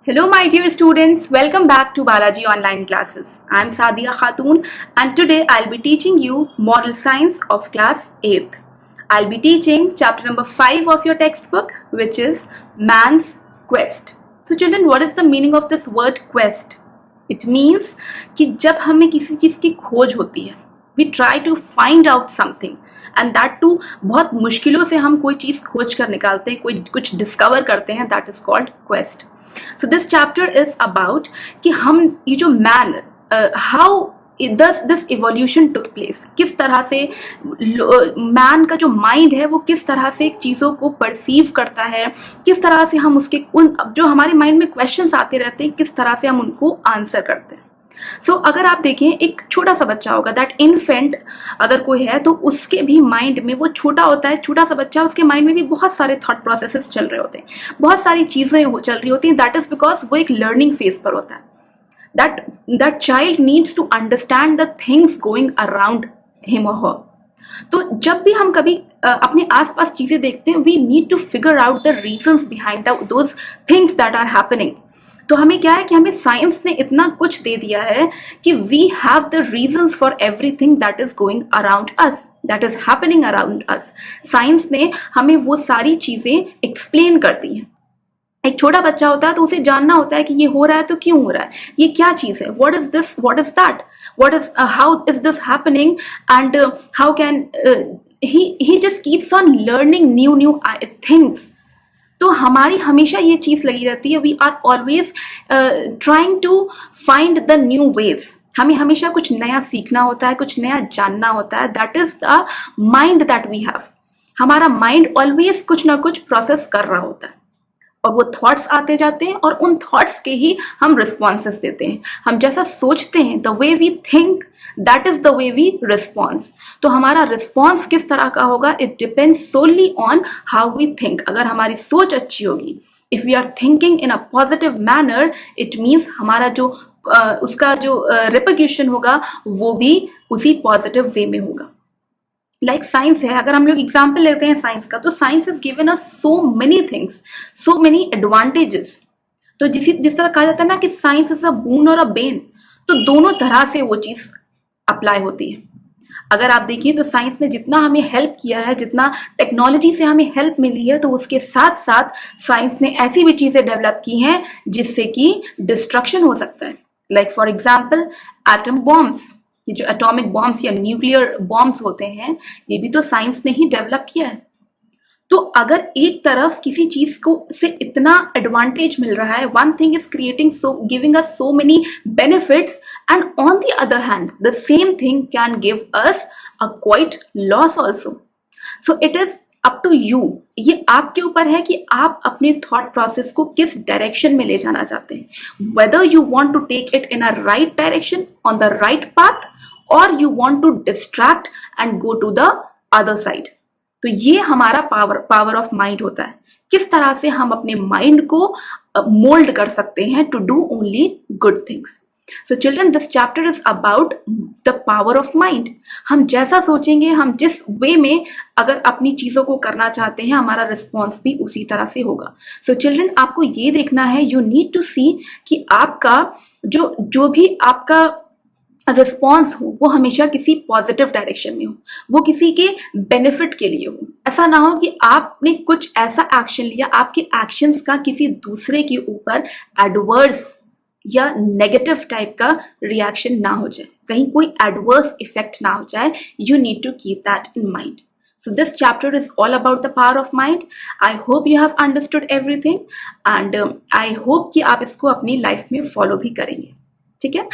Hello, my dear students. Welcome back to Balaji Online Classes. I'm Sadia Khatun, and today I'll be teaching you Moral Science of Class 8th. I'll be teaching chapter number 5 of your textbook, which is Man's Quest. So, children, what is the meaning of this word quest? It means कि जब हमें किसी चीज़ की खोज होती है, we try to find out something, and that too बहुत मुश्किलों से हम कोई चीज़ खोज कर निकालते हैं, कोई कुछ डिस्कवर करते हैं. That is called quest. So this chapter is about कि हम ये जो man how does this evolution took place, किस तरह से man का जो mind है वो किस तरह से चीज़ों को perceive करता है, किस तरह से हम उसके उन जो हमारे mind में questions आते रहते हैं किस तरह से हम उनको answer करते हैं. सो अगर आप देखें एक छोटा सा बच्चा होगा, दैट इन्फेंट अगर कोई है तो उसके भी माइंड में, वो छोटा होता है, छोटा सा बच्चा, उसके माइंड में भी बहुत सारे थॉट प्रोसेसेस चल रहे होते हैं, बहुत सारी चीज़ें चल रही होती हैं. दैट इज बिकॉज वो एक लर्निंग फेज पर होता है. That child needs to understand the things going around him और हर. तो जब भी हम कभी अपने आसपास चीज़ें देखते हैं, we need to figure out the reasons behind those things that are happening. तो हमें क्या है कि हमें साइंस ने इतना कुछ दे दिया है कि we have the reasons for everything that is going around us, that is happening around us. Science ने हमें वो सारी चीजें एक्सप्लेन कर दी हैं. एक छोटा बच्चा होता है तो उसे जानना होता है कि ये हो रहा है तो क्यों हो रहा है, ये क्या चीज है, what is this, what is that, what is how is this happening, and how can he just keeps on learning new things. तो हमारी हमेशा ये चीज़ लगी रहती है, we are always trying to find the new ways. हमें हमेशा कुछ नया सीखना होता है, कुछ नया जानना होता है. That is the mind that we have. हमारा माइंड ऑलवेज कुछ ना कुछ प्रोसेस कर रहा होता है और वो थॉट्स आते जाते हैं और उन थॉट्स के ही हम रिस्पॉन्सेस देते हैं. हम जैसा सोचते हैं, the way we think, that is the way we response. तो हमारा रिस्पॉन्स किस तरह का होगा, it depends solely on how we think. अगर हमारी सोच अच्छी होगी, if we are thinking in a positive manner, it means हमारा जो उसका जो रिपरक्यूशन होगा वो भी उसी पॉजिटिव वे में होगा. लाइक साइंस है, अगर हम लोग एग्जाम्पल लेते हैं साइंस का, तो science is given us so many things, so many advantages. तो जिस तरह कहा जाता है ना कि साइंस इज अ बून और अ बेन, तो दोनों तरह से वो चीज अप्लाई होती है. अगर आप देखिए तो साइंस ने जितना हमें हेल्प किया है, जितना टेक्नोलॉजी से हमें हेल्प मिली है, तो उसके साथ साथ साइंस ने ऐसी भी चीजें डेवलप की हैं जिससे कि डिस्ट्रक्शन हो सकता है. Like for example atom bombs, ये जो एटॉमिक बॉम्ब्स या न्यूक्लियर बॉम्ब्स होते हैं, ये भी तो साइंस ने ही डेवलप किया है. तो अगर एक तरफ किसी चीज को से इतना एडवांटेज मिल रहा है, one thing is creating so giving us so many benefits, and on the other hand the same thing can give us a quite loss also. So it is up to you. ये आपके ऊपर है कि आप अपने thought process को किस direction में ले जाना चाहते हैं. Whether you want to take it in a right direction, on the right path, और you want to distract and go to the other side. तो ये हमारा पावर ऑफ माइंड होता है. किस तरह से हम अपने माइंड को मोल्ड कर सकते हैं to do only good things. So children, this chapter is about the power of mind. हम जैसा सोचेंगे, हम जिस वे में अगर अपनी चीजों को करना चाहते हैं, हमारा रिस्पॉन्स भी उसी तरह से होगा. सो चिल्ड्रन, आपको ये देखना है, यू नीड टू सी कि आपका जो भी आपका रिस्पॉन्स हो वो हमेशा किसी पॉजिटिव डायरेक्शन में हो, वो किसी के बेनिफिट के लिए हो. ऐसा ना हो कि आपने कुछ ऐसा एक्शन लिया, आपके एक्शंस का किसी दूसरे के ऊपर एडवर्स या नेगेटिव टाइप का रिएक्शन ना हो जाए, कहीं कोई एडवर्स इफेक्ट ना हो जाए. You need to keep that in mind. So this chapter is all about the power of mind. I hope you have understood everything, and I hope कि आप इसको अपनी लाइफ में फॉलो भी करेंगे. ठीक है?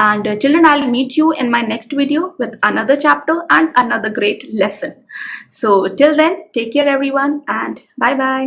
And children, I'll meet you in my next video with another chapter and another great lesson. So till then, take care everyone, and bye bye.